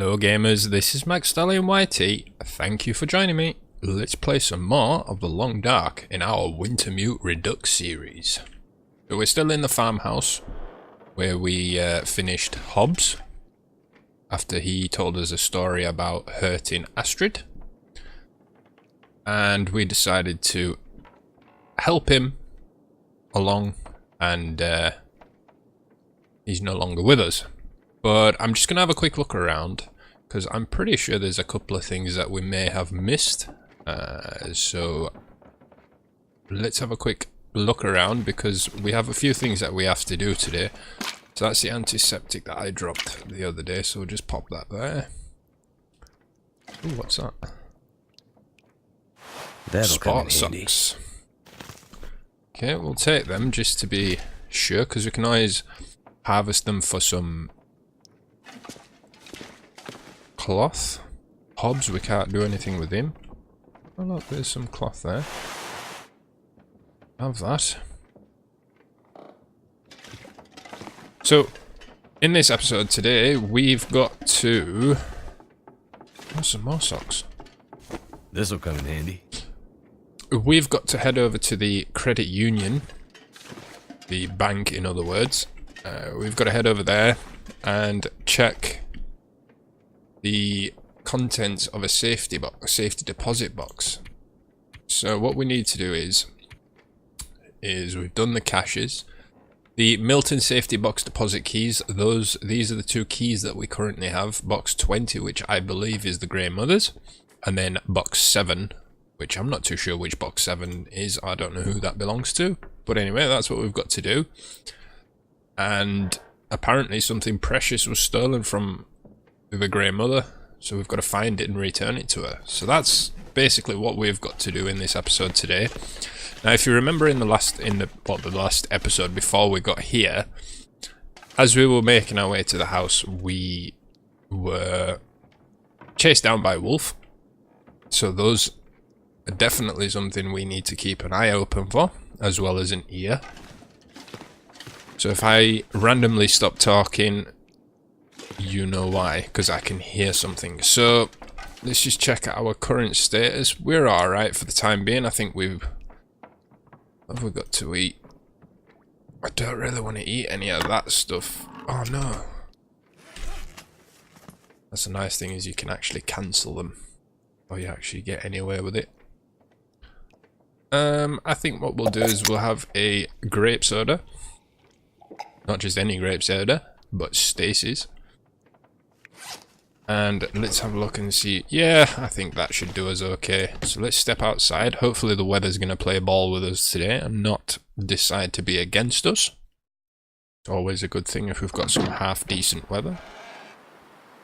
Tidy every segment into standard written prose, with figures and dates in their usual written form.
Hello gamers, this is McSTALLION YT. Thank you for joining me. Let's play some more of The Long Dark in our Wintermute Redux series. So we're still in the farmhouse where we finished Hobbs after he told us a story about hurting Astrid. And we decided to help him along, and he's no longer with us. But I'm just going to have a quick look around, because I'm pretty sure there's a couple of things that we may have missed. So let's have a quick look around, because we have a few things that we have to do today. So that's the antiseptic that I dropped the other day, so we'll just pop that there. Ooh, what's that? That'll come in Sport handy. socks. Okay, we'll take them just to be sure, because we can always harvest them for some cloth. Hobbs, we can't do anything with him. Oh look, there's some cloth there. Have that. So, in this episode today, we've got to... Oh, some more socks. This'll come in handy. We've got to head over to the credit union. The bank, in other words. We've got to head over there and check the contents of a safety box, a safety deposit box. So what we need to do is we've done the caches, the Milton safety box deposit keys. These are the two keys that we currently have. Box 20, which I believe is the Grey Mother's, and then box 7, which I'm not too sure which box 7 is. I don't know who that belongs to, but anyway, that's what we've got to do. And apparently something precious was stolen from the Grey Mother, so we've got to find it and return it to her. So that's basically what we've got to do in this episode today. Now, if you remember in the last episode before we got here, as we were making our way to the house, we were chased down by a wolf. So those are definitely something we need to keep an eye open for, as well as an ear. So if I randomly stop talking, you know why, because I can hear something. So let's just check our current status. We're alright for the time being. I think what have we got to eat? I don't really want to eat any of that stuff. Oh no. That's a nice thing, is you can actually cancel them, or you actually get anywhere with it. I think what we'll do is we'll have a grape soda. Not just any grape soda, but Stacy's. And let's have a look and see. Yeah, I think that should do us okay. So let's step outside. Hopefully the weather's going to play ball with us today and not decide to be against us. It's always a good thing if we've got some half decent weather.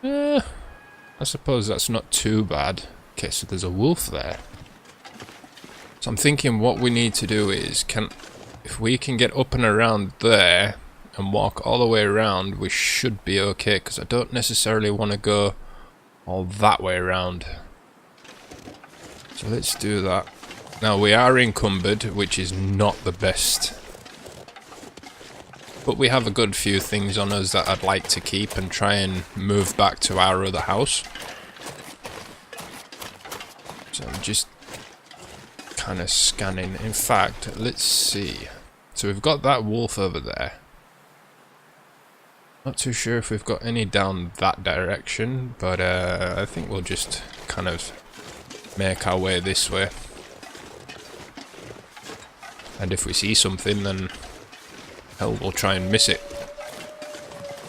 I suppose that's not too bad. Okay, so there's a wolf there. So I'm thinking what we need to do is, if we can get up and around there and walk all the way around, we should be okay, because I don't necessarily want to go all that way around. So let's do that. Now we are encumbered, which is not the best, but we have a good few things on us that I'd like to keep and try and move back to our other house. So I'm just kind of scanning. In fact, let's see. So we've got that wolf over there. Not too sure if we've got any down that direction, but I think we'll just kind of make our way this way. And if we see something, then hell, we'll try and miss it.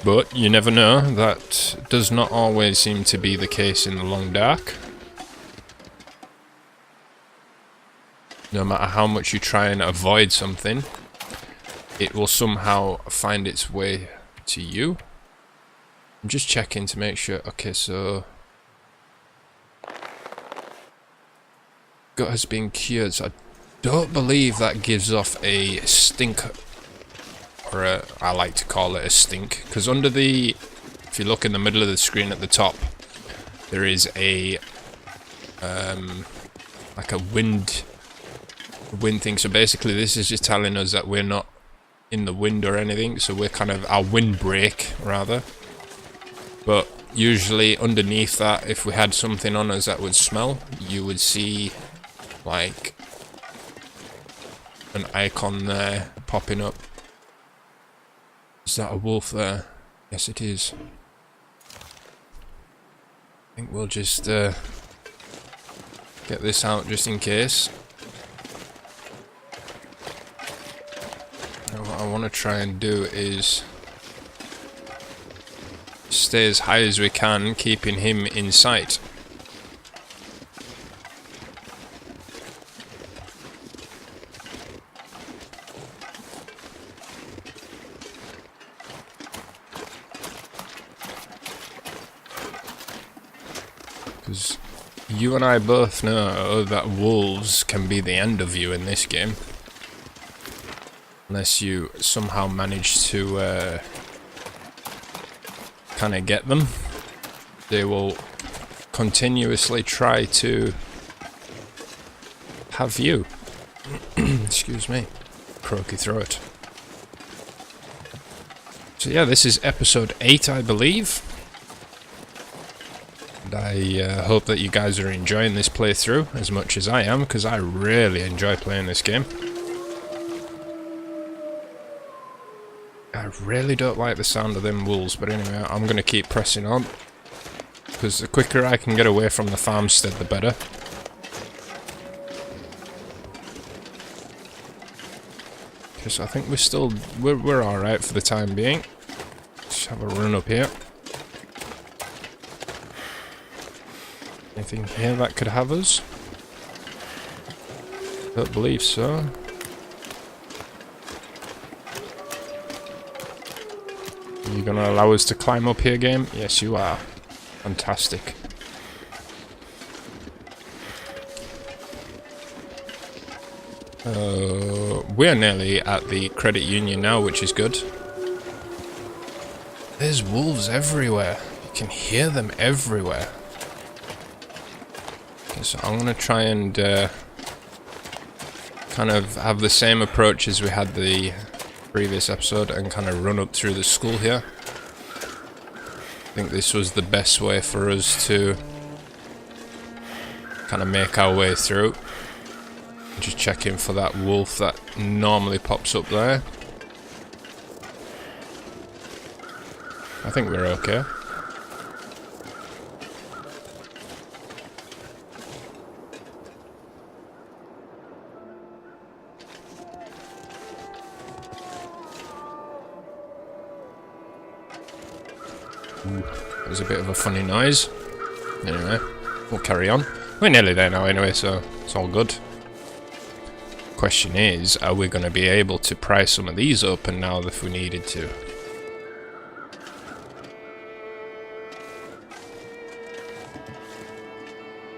But you never know, that does not always seem to be the case in the Long Dark. No matter how much you try and avoid something, it will somehow find its way to you. I'm just checking to make sure. Okay, so gut has been cured, so I don't believe that gives off a stink, or I like to call it a stink, because under the, if you look in the middle of the screen at the top, there is a like a wind thing. So basically this is just telling us that we're not in the wind or anything, so we're kind of our windbreak rather. But usually underneath that, if we had something on us that would smell, you would see like an icon there popping up. Is that a wolf there? Yes, it is. I think we'll just get this out just in case. Now what I want to try and do is stay as high as we can, keeping him in sight. Because you and I both know that wolves can be the end of you in this game. Unless you somehow manage to kind of get them. They will continuously try to have you. Excuse me. Croaky throat. So yeah, this is episode 8, I believe. And I hope that you guys are enjoying this playthrough as much as I am, because I really enjoy playing this game. I really don't like the sound of them wolves, but anyway, I'm going to keep pressing on. Because the quicker I can get away from the farmstead, the better. Okay, so I think we're alright for the time being. Let's have a run up here. Anything here that could have us? Don't believe so. Are you gonna allow us to climb up here, game? Yes, you are. Fantastic. We're nearly at the credit union now, which is good. There's wolves everywhere. You can hear them everywhere. Okay, so I'm gonna try and kind of have the same approach as we had the previous episode and kind of run up through the school here. I think this was the best way for us to kind of make our way through. Just checking for that wolf that normally pops up there. I think we're okay. That was a bit of a funny noise. Anyway, we'll carry on. We're nearly there now anyway, so it's all good. Question is, are we going to be able to pry some of these open now if we needed to?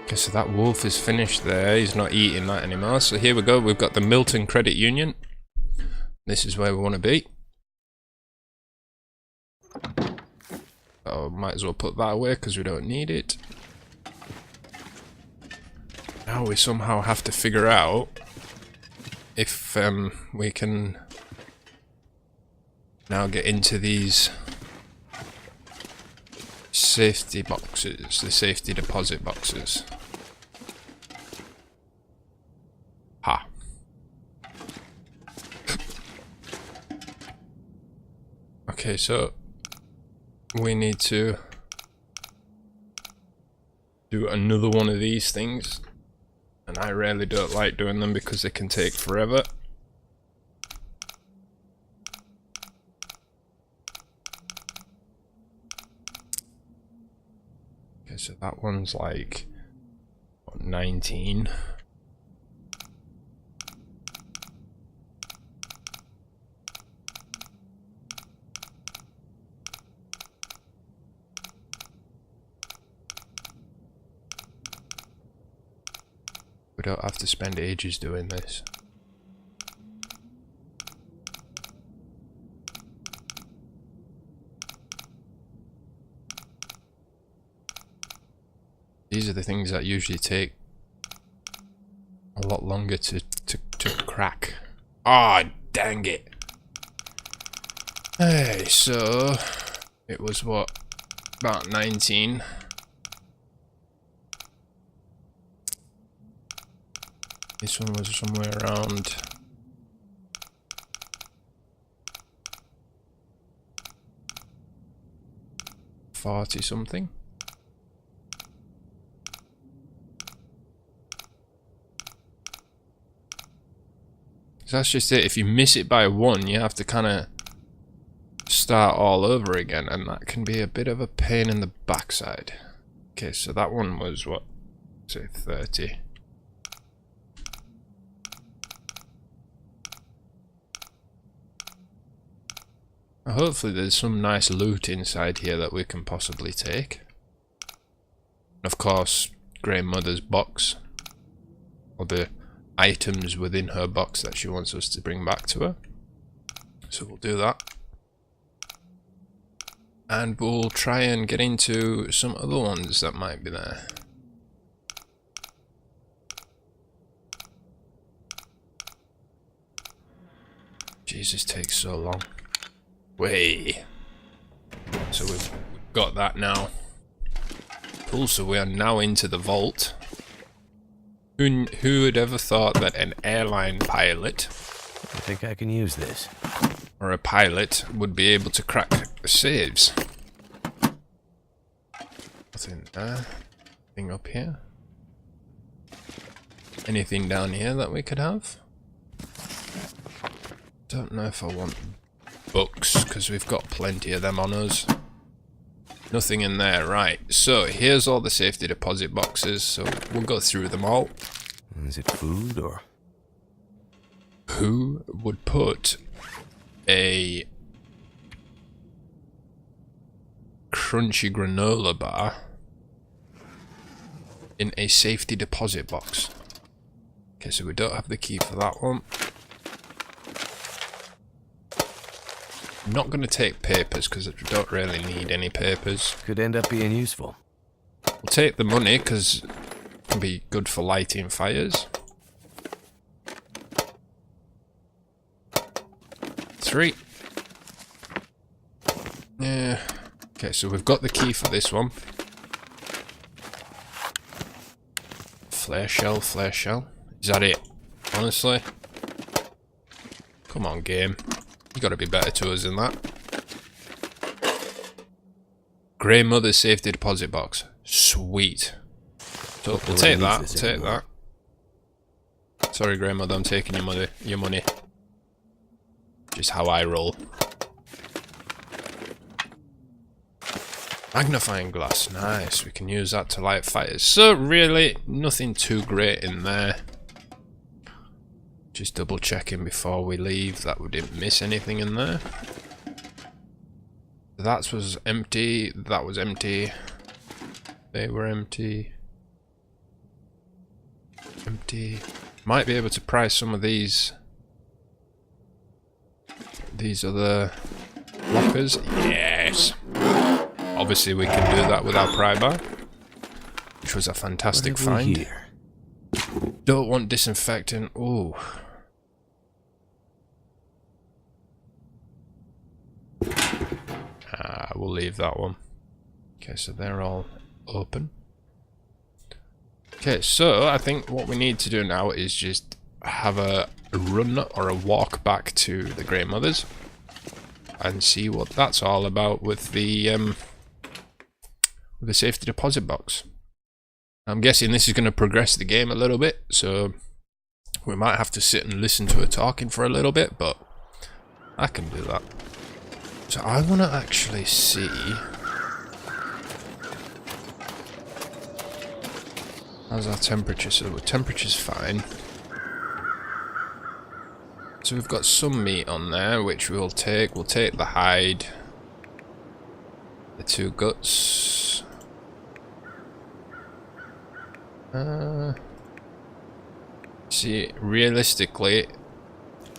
Okay, so that wolf is finished there. He's not eating that anymore. So here we go. We've got the Milton Credit Union. This is where we want to be. Oh, might as well put that away because we don't need it. Now we somehow have to figure out if we can now get into these safety boxes, the safety deposit boxes. Ha. Okay, so we need to do another one of these things. And I really don't like doing them because they can take forever. Okay, so that one's like, what, 19. We don't have to spend ages doing this. These are the things that usually take a lot longer to crack. Ah, dang it. Hey, so it was what? About 19. This one was somewhere around 40 something. So that's just it. If you miss it by one, you have to kind of start all over again, and that can be a bit of a pain in the backside. Okay, so that one was what? Say 30. Hopefully there's some nice loot inside here that we can possibly take. Of course, Grey Mother's box, or the items within her box that she wants us to bring back to her. So we'll do that. And we'll try and get into some other ones that might be there. Jesus, takes so long. Way. So we've got that now. Cool, so we are now into the vault. Who had ever thought that an airline pilot, I think I can use this. or a pilot, would be able to crack the saves? Nothing there. Anything up here? Anything down here that we could have? Don't know if I want books, because we've got plenty of them on us. Nothing in there, right. So, here's all the safety deposit boxes, so we'll go through them all. Is it food or? Who would put a crunchy granola bar in a safety deposit box? Okay, so we don't have the key for that one. I'm not going to take papers because I don't really need any papers. Could end up being useful. We'll take the money because it can be good for lighting fires. 3. Yeah. Okay, so we've got the key for this one. Flare shell, flare shell. Is that it? Honestly? Come on, game. You gotta be better to us than that. Grey Mother safety deposit box. Sweet. So we'll take that. Take that. Sorry, Grey Mother, I'm taking your money. Your money. Just how I roll. Magnifying glass. Nice. We can use that to light fires. So really, nothing too great in there. Just double checking before we leave that we didn't miss anything in there. That was empty. That was empty. They were empty. Empty. Might be able to price some of these other lockers. Yes. Obviously we can do that with our pry bar, which was a fantastic find. Here? Don't want disinfectant. Ooh. We'll leave that one. Okay, so they're all open. Okay, so I think what we need to do now is just have a run or a walk back to the Grey Mothers and see what that's all about with the safety deposit box. I'm guessing this is going to progress the game a little bit, so we might have to sit and listen to her talking for a little bit, but I can do that. So I want to actually see how's our temperature. So the temperature's fine. So we've got some meat on there, which we'll take. We'll take the hide, the 2 guts. See, realistically,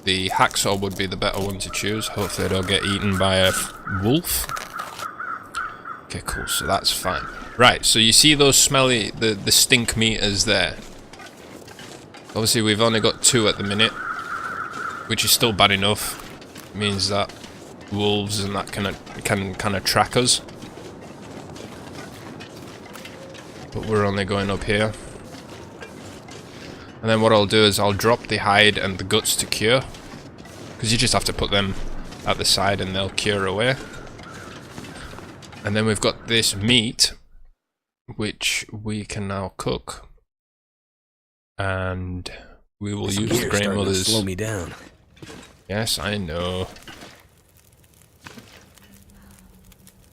the hacksaw would be the better one to choose. Hopefully I don't get eaten by a wolf. Okay, cool, so that's fine. Right, so you see those smelly, the stink meters there. Obviously we've only got 2 at the minute, which is still bad enough. It means that wolves and that can kind of track us. but we're only going up here. And then what I'll do is I'll drop the hide and the guts to cure, because you just have to put them at the side and they'll cure away. And then we've got this meat, which we can now cook. And we will use the grandmother's... Slow me down. Yes, I know.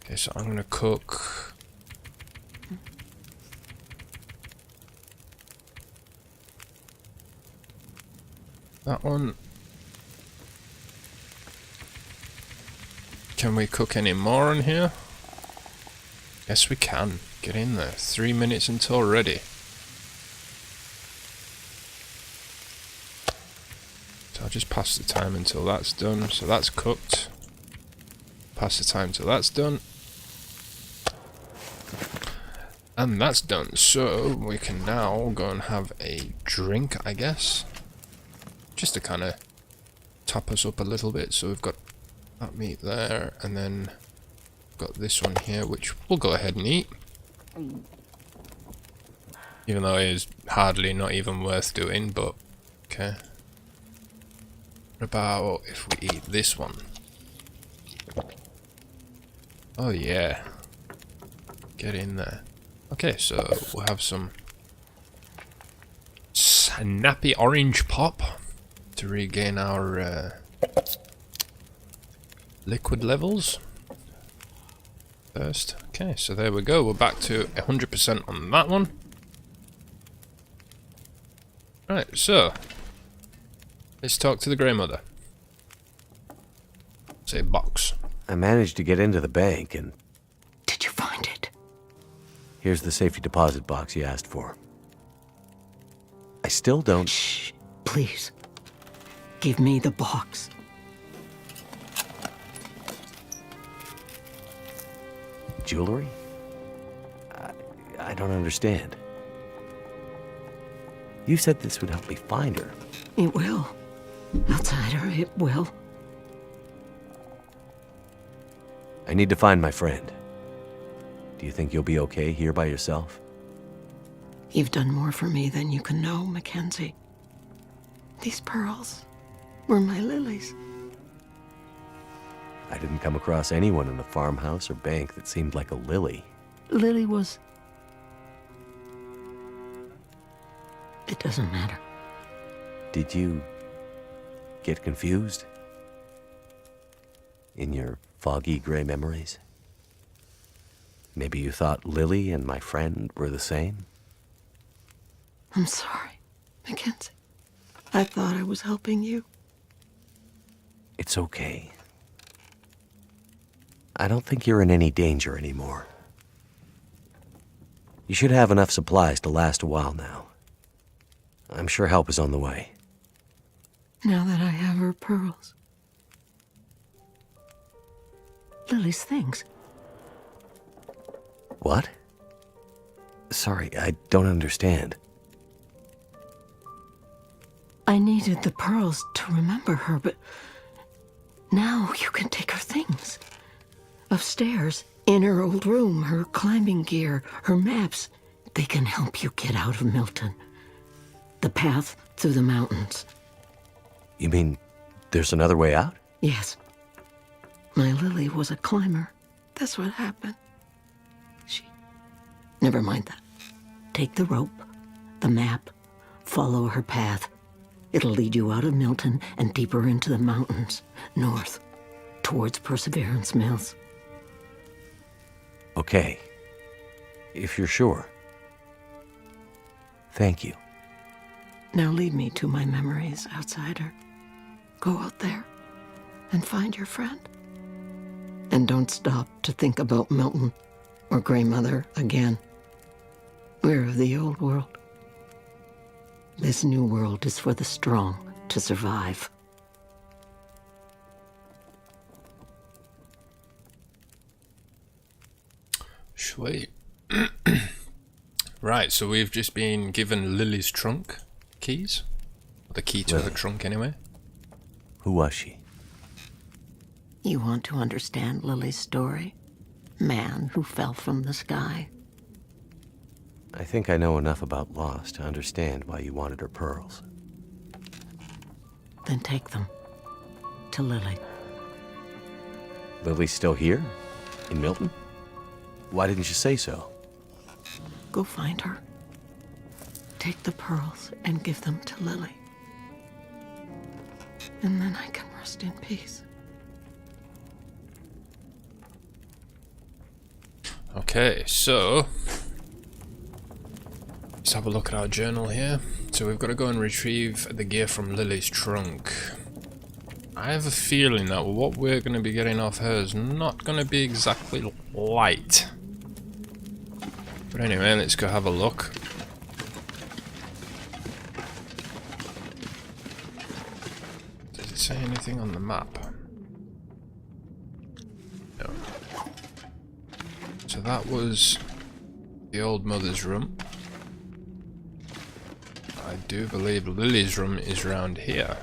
Okay, so I'm gonna cook... that one. Can we cook any more in here? Yes, we can. Get in there. 3 minutes until ready. So I'll just pass the time until that's done. So that's cooked. Pass the time till that's done. And that's done. So we can now go and have a drink, I guess. Just to kind of top us up a little bit. So we've got that meat there, and then got this one here, which we'll go ahead and eat. Even though it is hardly not even worth doing, but okay. What about if we eat this one? Oh yeah. Get in there. Okay, so we'll have some snappy orange pop to regain our liquid levels first. Okay, so there we go. We're back to 100% on that one. Right, so let's talk to the grandmother. Say box. I managed to get into the bank and... Did you find it? Here's the safety deposit box you asked for. I still don't... Shh, please. Give me the box. Jewelry? I don't understand. You said this would help me find her. It will. Outsider, it will. I need to find my friend. Do you think you'll be okay here by yourself? You've done more for me than you can know, Mackenzie. These pearls were my lilies. I didn't come across anyone in the farmhouse or bank that seemed like a lily. Lily was... It doesn't matter. Did you get confused? In your foggy gray memories? Maybe you thought Lily and my friend were the same? I'm sorry, Mackenzie. I thought I was helping you. It's okay. I don't think you're in any danger anymore. You should have enough supplies to last a while now. I'm sure help is on the way. Now that I have her pearls. Lily's things. What? Sorry, I don't understand. I needed the pearls to remember her, but now you can take her things. Upstairs, in her old room, her climbing gear, her maps. They can help you get out of Milton. The path through the mountains. You mean there's another way out? Yes. My Lily was a climber. That's what happened. Never mind that. Take the rope, the map, follow her path. It'll lead you out of Milton and deeper into the mountains, north, towards Perseverance Mills. Okay. If you're sure. Thank you. Now lead me to my memories, outsider. Go out there and find your friend. And don't stop to think about Milton or Grandmother again. We're of the old world. This new world is for the strong to survive. Sweet. Right, so we've just been given Lily's trunk keys. Or the key to her trunk, anyway. Who was she? You want to understand Lily's story? Man who fell from the sky. I think I know enough about Lost to understand why you wanted her pearls. Then take them. To Lily. Lily's still here? In Milton? Why didn't you say so? Go find her. Take the pearls and give them to Lily. And then I can rest in peace. Okay, so let's have a look at our journal here. So we've got to go and retrieve the gear from Lily's trunk. I have a feeling that what we're going to be getting off her is not going to be exactly light. But anyway, let's go have a look. Does it say anything on the map? No. So that was the old mother's room. I do believe Lily's room is round here.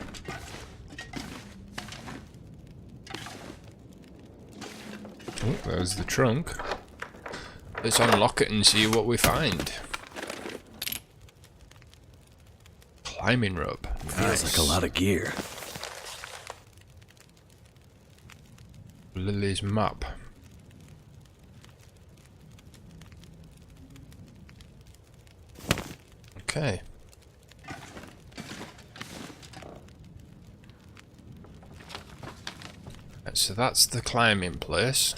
Oh, there's the trunk. Let's unlock it and see what we find. Climbing rope. Nice. Feels like a lot of gear. Lily's map. Okay. So that's the climbing place.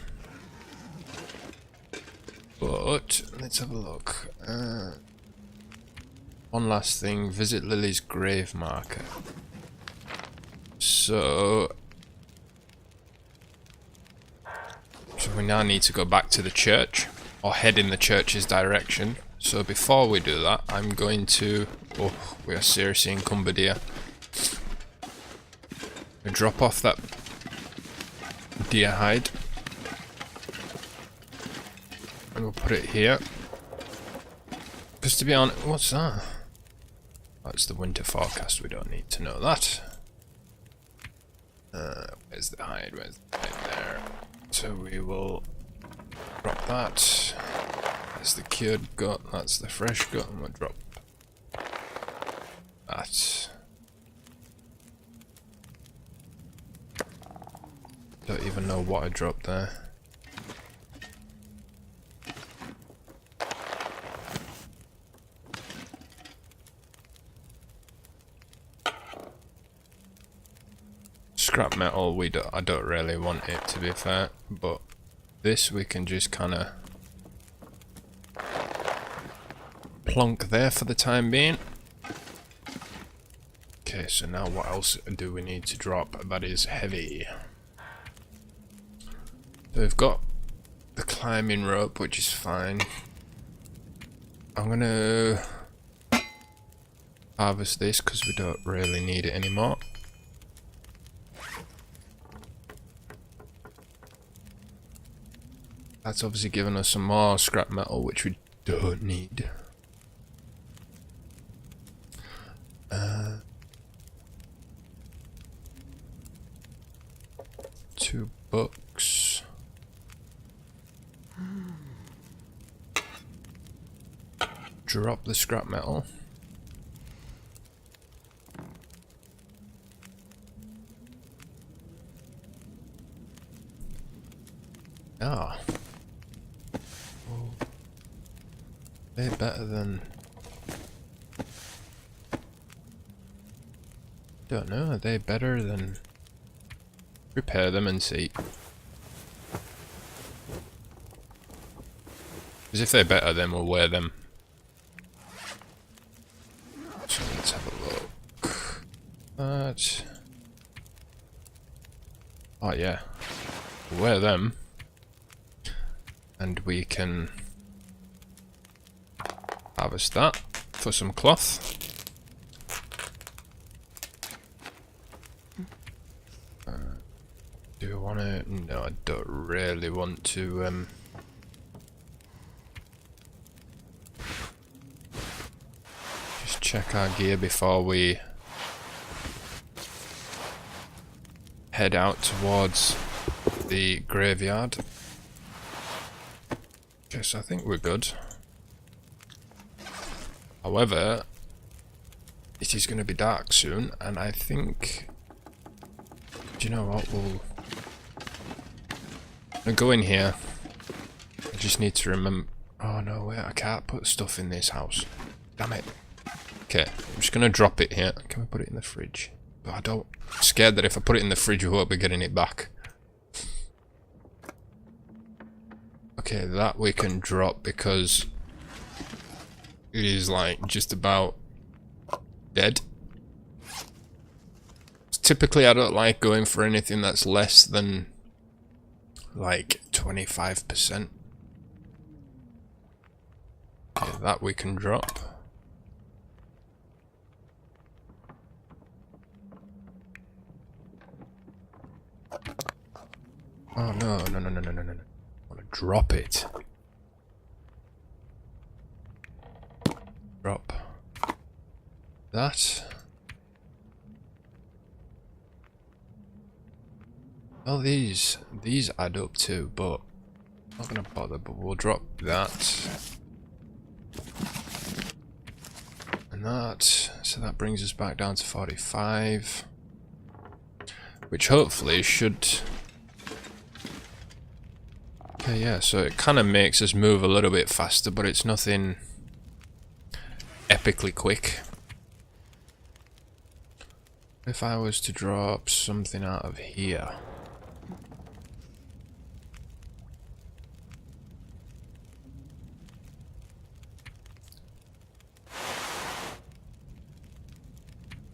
But let's have a look. One last thing, visit Lily's grave marker. So we now need to go back to the church, or head in the church's direction. So before we do that, I'm going to... Oh, we are seriously encumbered here. We drop off that deer hide. And we'll put it here. Because to be honest... What's that? That's the winter forecast, we don't need to know that. Where's the hide? Where's the hide there? So we will drop that. That's the cured gut, that's the fresh gut, and we'll drop that. Don't even know what I dropped there. Scrap metal, I don't really want it, to be fair, but this we can just kind of plonk there for the time being. Okay, so now what else do we need to drop that is heavy? So we've got the climbing rope, which is fine. I'm gonna harvest this because we don't really need it anymore. That's obviously given us some more scrap metal, which we don't need. 2 books. Drop the scrap metal. Ah. Oh. They're better than... Don't know, are they better than... Repair them and see. Because if they're better, then we'll wear them. So let's have a look. That. Oh yeah. We'll wear them. And we can harvest that for some cloth. Do I want to? No, I don't really want to. Just check our gear before we head out towards the graveyard. Okay, so I think we're good. However, it is going to be dark soon, and I think... Do you know what? We'll go in here. I just need to remember... Oh no, wait, I can't put stuff in this house. Damn it. Okay, I'm just going to drop it here. Can we put it in the fridge? But I'm scared that if I put it in the fridge, we won't be getting it back. Okay, that we can drop because it is like just about dead. Typically I don't like going for anything that's less than like 25%. Okay, that we can drop. Oh no, no, no, no, no, no, no. I want to drop it. Drop that. Well, these add up too, but I'm not gonna bother, but we'll drop that. And that, so that brings us back down to 45. Which hopefully should... Okay, yeah, so it kind of makes us move a little bit faster, but it's nothing epically quick. If I was to drop something out of here...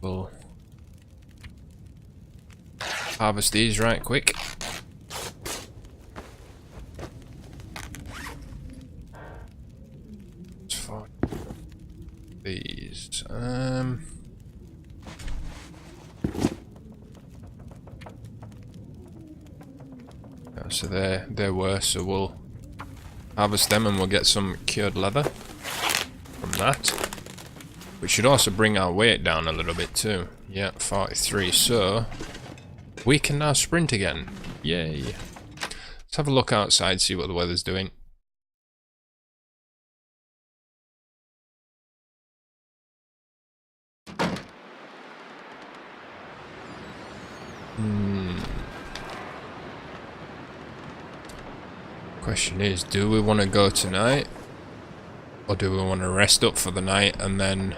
We'll harvest these right quick. For these, so they're worse, so we'll harvest them and we'll get some cured leather from that. Which should also bring our weight down a little bit too. Yeah, 43. So we can now sprint again. Yay. Let's have a look outside, see what the weather's doing. Question is, do we want to go tonight? Or do we want to rest up for the night and then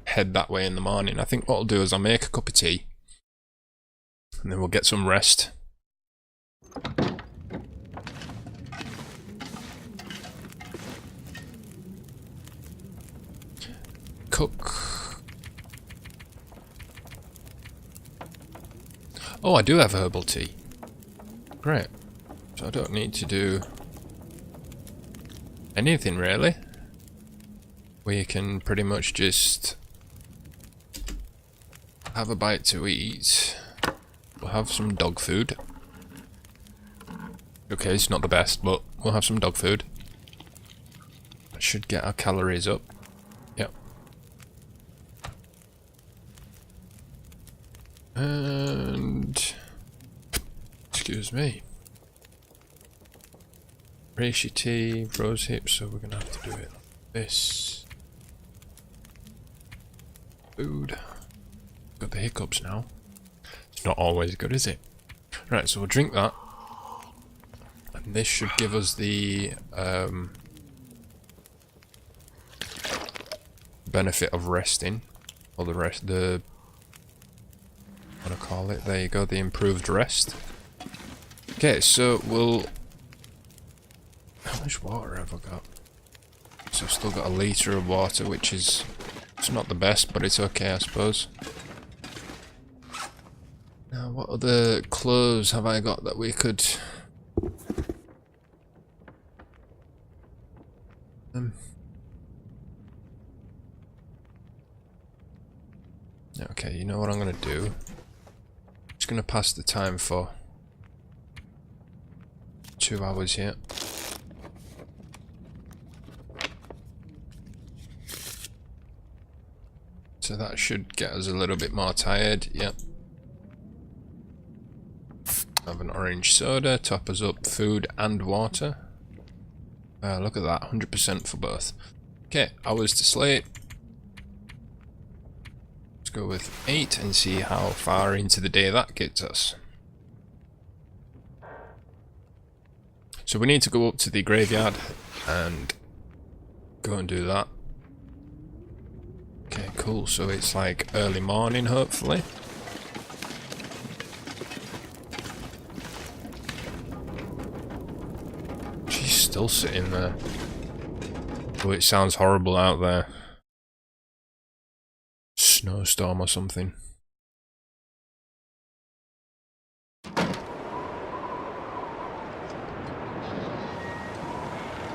head that way in the morning? I think what I'll do is I'll make a cup of tea. And then we'll get some rest. Cook. Oh, I do have herbal tea. Great. So I don't need to do anything really. We can pretty much just have a bite to eat. We'll have some dog food. Okay, it's not the best, but we'll have some dog food. That should get our calories up. Yep. And... excuse me. Reishi tea, rose hips, so we're gonna have to do it like this. Food. Got the hiccups now. It's not always good, is it? Right, so we'll drink that. And this should give us the benefit of resting. Or the rest, what do I call it? There you go, the improved rest. Okay, so we'll... How much water have I got? So I've still got a litre of water, which is... It's not the best, but it's okay, I suppose. Now, what other clothes have I got that we could... Okay, you know what I'm going to do? Just going to pass the time for 2 hours here. So that should get us a little bit more tired, yep. Have an orange soda, top us up food and water. Look at that, 100% for both. Okay, hours to sleep. Let's go with 8 and see how far into the day that gets us. So we need to go up to the graveyard and go and do that. Okay, cool. So it's like early morning, hopefully. She's still sitting there. Oh, it sounds horrible out there. Snowstorm or something.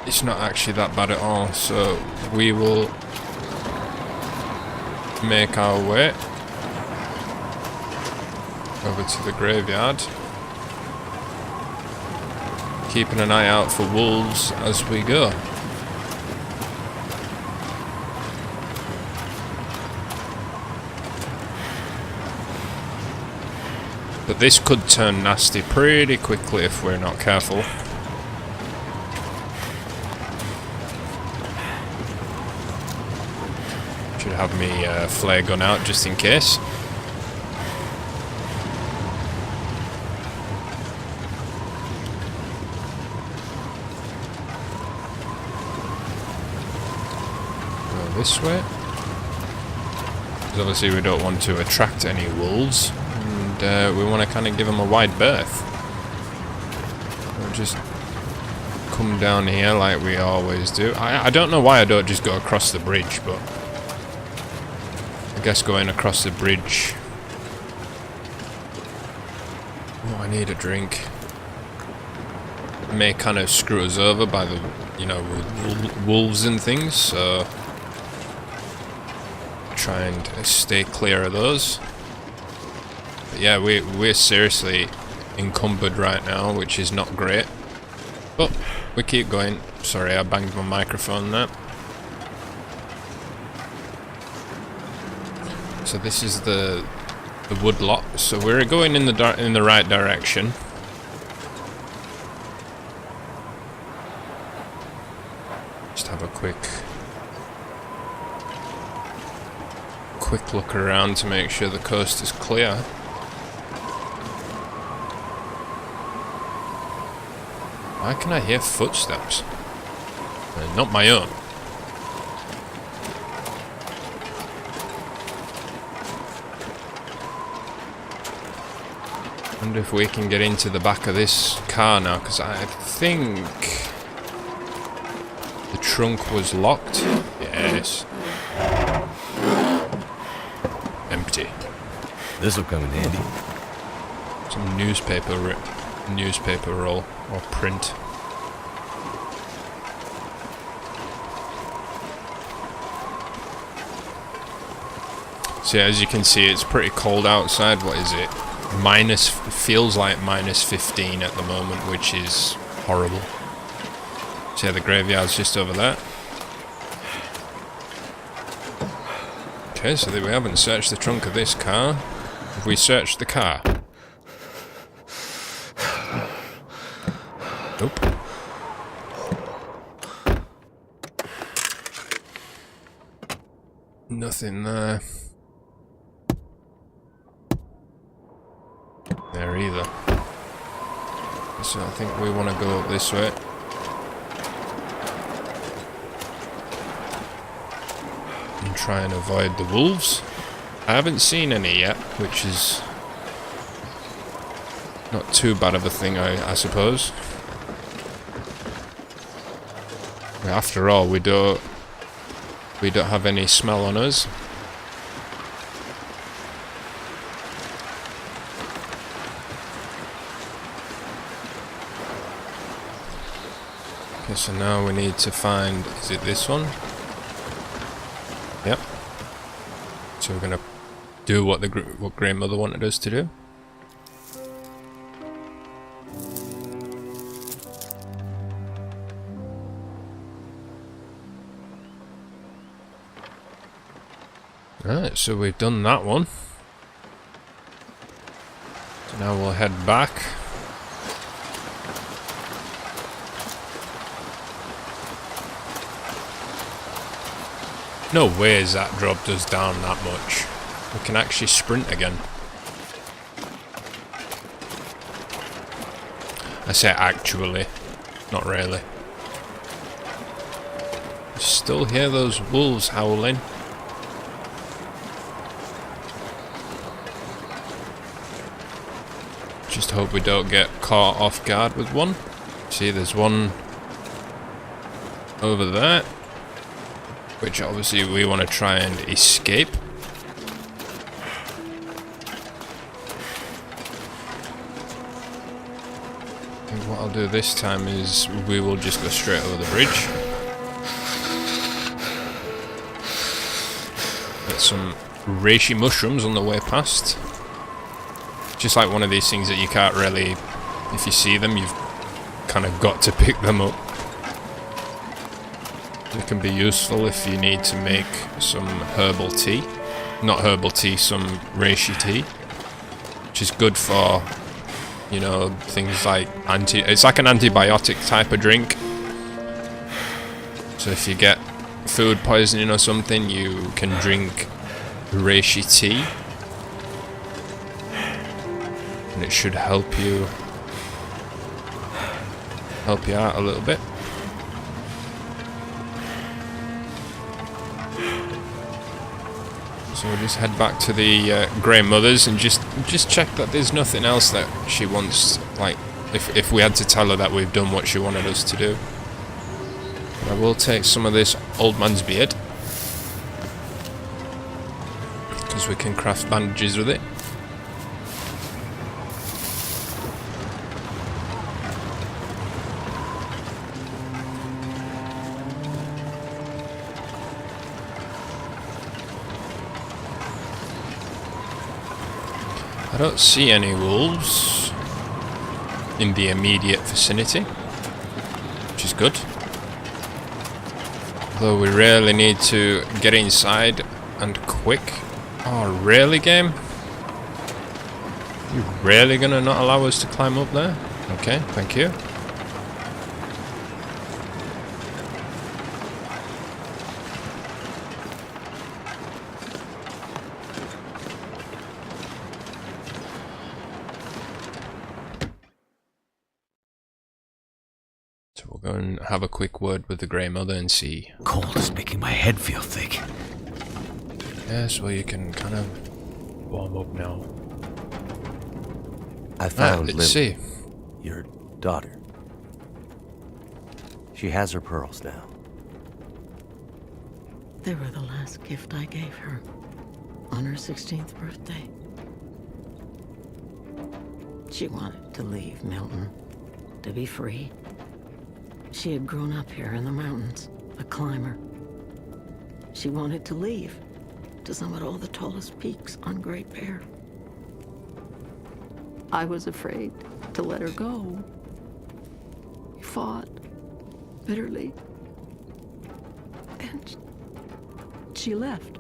It's not actually that bad at all, so we will make our way over to the graveyard, keeping an eye out for wolves as we go. But this could turn nasty pretty quickly if we're not careful. Should have me flare gun out just in case. Go this way. Because obviously we don't want to attract any wolves. And we want to kind of give them a wide berth. We'll just come down here like we always do. I don't know why I don't just go across the bridge, but I guess going across the bridge... Oh, I need a drink. May kind of screw us over by the, you know, wolves and things, so try and stay clear of those. But yeah, we're seriously encumbered right now, which is not great. But we keep going. Sorry, I banged my microphone there. So this is the wood lot. So we're going in the right direction. Just have a quick look around to make sure the coast is clear. Why can I hear footsteps? Not my own. Wonder if we can get into the back of this car now, because I think the trunk was locked. Yes. Empty. This will come in handy. Some newspaper roll or print. So yeah, as you can see, it's pretty cold outside. What is it? Feels like minus 15 at the moment, which is horrible. So yeah, the graveyard's just over there. Okay, so we haven't searched the trunk of this car. Have we searched the car? Nope. Nothing there. There either. So I think we want to go up this way. And try and avoid the wolves. I haven't seen any yet, which is not too bad of a thing, I suppose. After all, we don't have any smell on us. Okay, so now we need to find, is it this one? Yep. So we're gonna do what grandmother wanted us to do. Alright, so we've done that one. So now we'll head back. No way has that dropped us down that much. We can actually sprint again. I say actually, not really. Still hear those wolves howling. Just hope we don't get caught off guard with one. See, there's one over there, which obviously we want to try and escape. I think what I'll do this time is we will just go straight over the bridge. Get some reishi mushrooms on the way past. Just like one of these things that you can't really, if you see them, you've kind of got to pick them up. They can be useful if you need to make some herbal tea. Not herbal tea, some reishi tea. Which is good for, you know, things like it's like an antibiotic type of drink. So if you get food poisoning or something, you can drink reishi tea. And it should help you out a little bit. So we'll just head back to the Grey Mother's and just check that there's nothing else that she wants, like if we had to tell her that we've done what she wanted us to do. But I will take some of this old man's beard, because we can craft bandages with it. I don't see any wolves in the immediate vicinity, which is good. Though we really need to get inside and quick. Oh, really, game? You really gonna not allow us to climb up there? Okay, thank you. Go and have a quick word with the Grey Mother and see. Cold is making my head feel thick. Yes, well, you can kind of warm up now. I found let's Lily, see. your daughter. She has her pearls now. They were the last gift I gave her on her 16th birthday. She wanted to leave Milton, to be free. She had grown up here in the mountains, a climber. She wanted to leave to summit all the tallest peaks on Great Bear. I was afraid to let her go. We fought bitterly. And she left.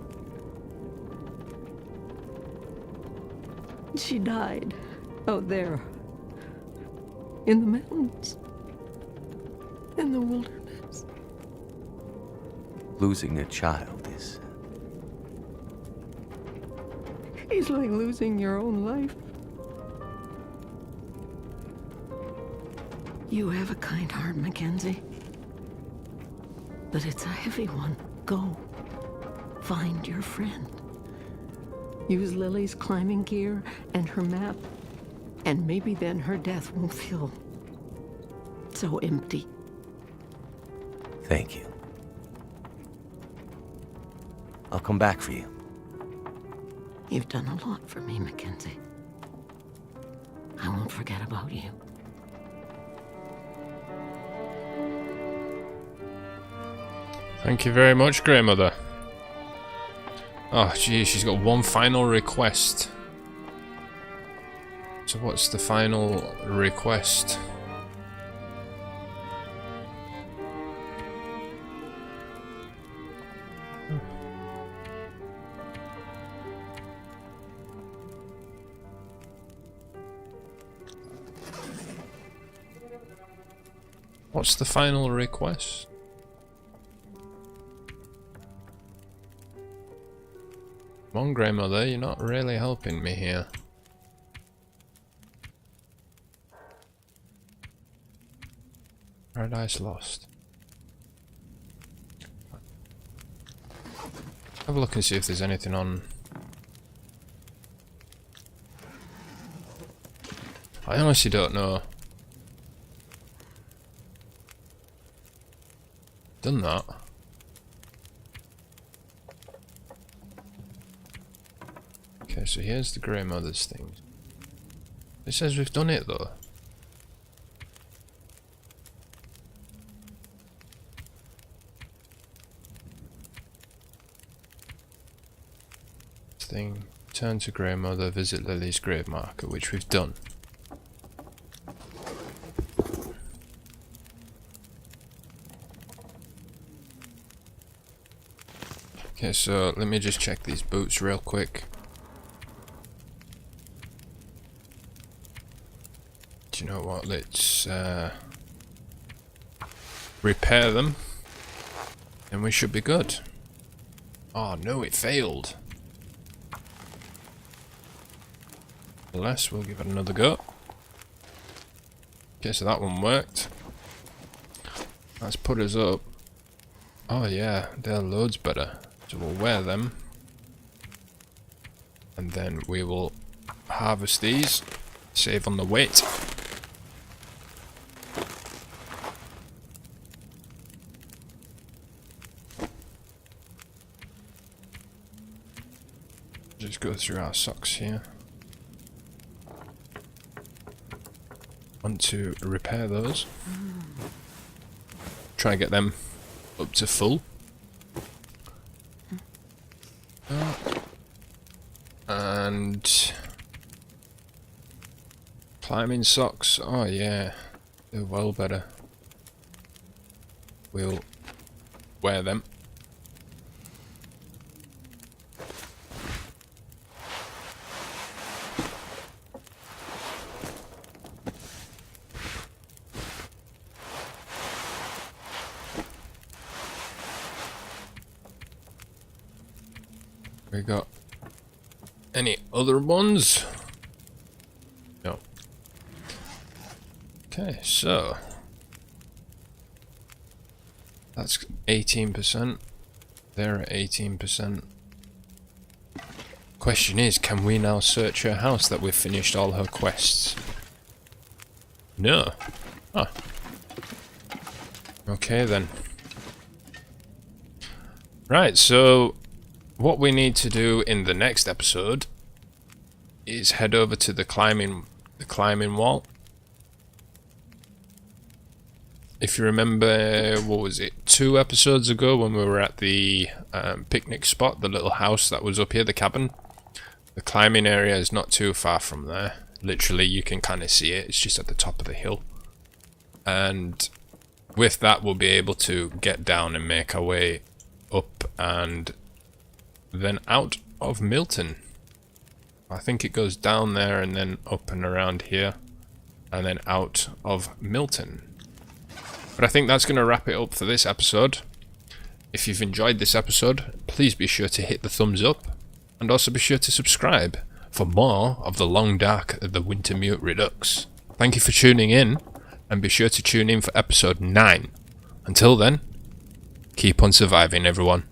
She died out there in the mountains. In the wilderness. Losing a child is... It's like losing your own life. You have a kind heart, Mackenzie. But it's a heavy one. Go. Find your friend. Use Lily's climbing gear and her map. And maybe then her death won't feel so empty. Thank you. I'll come back for you. You've done a lot for me, Mackenzie. I won't forget about you. Thank you very much, Grey Mother. Oh, geez, she's got one final request. So what's the final request? What's the final request? Come on, Grey Mother, you're not really helping me here. Paradise Lost. Have a look and see if there's anything on. I honestly don't know. Done that. Okay, so here's the Grey Mother's thing. It says we've done it though. Thing. Turn to Grey Mother, visit Lily's grave marker, which we've done. Okay, so let me just check these boots real quick. Do you know what? Let's repair them, and we should be good. Oh no, it failed. Unless we'll give it another go. Okay, so that one worked. Let's put us up. Oh yeah, they're loads better. So we'll wear them. And then we will harvest these. Save on the weight. Just go through our socks here. Want to repair those. Try and get them up to full. And climbing socks. Oh yeah, they're well better. We'll wear them. We got any other ones? No. Okay, so that's 18%. They're at 18%. Question is, can we now search her house that we've finished all her quests? No. Ah. Okay then. Right, so what we need to do in the next episode is head over to the climbing wall. If you remember, what was it, 2 episodes ago when we were at the picnic spot, the little house that was up here, the cabin. The climbing area is not too far from there. Literally, you can kind of see it. It's just at the top of the hill. And with that, we'll be able to get down and make our way up and then out of Milton. I think it goes down there and then up and around here and then out of Milton. But I think that's going to wrap it up for this episode. If you've enjoyed this episode, please be sure to hit the thumbs up and also be sure to subscribe for more of the long dark of the Wintermute Redux. Thank you for tuning in and be sure to tune in for episode 9. Until then, keep on surviving everyone.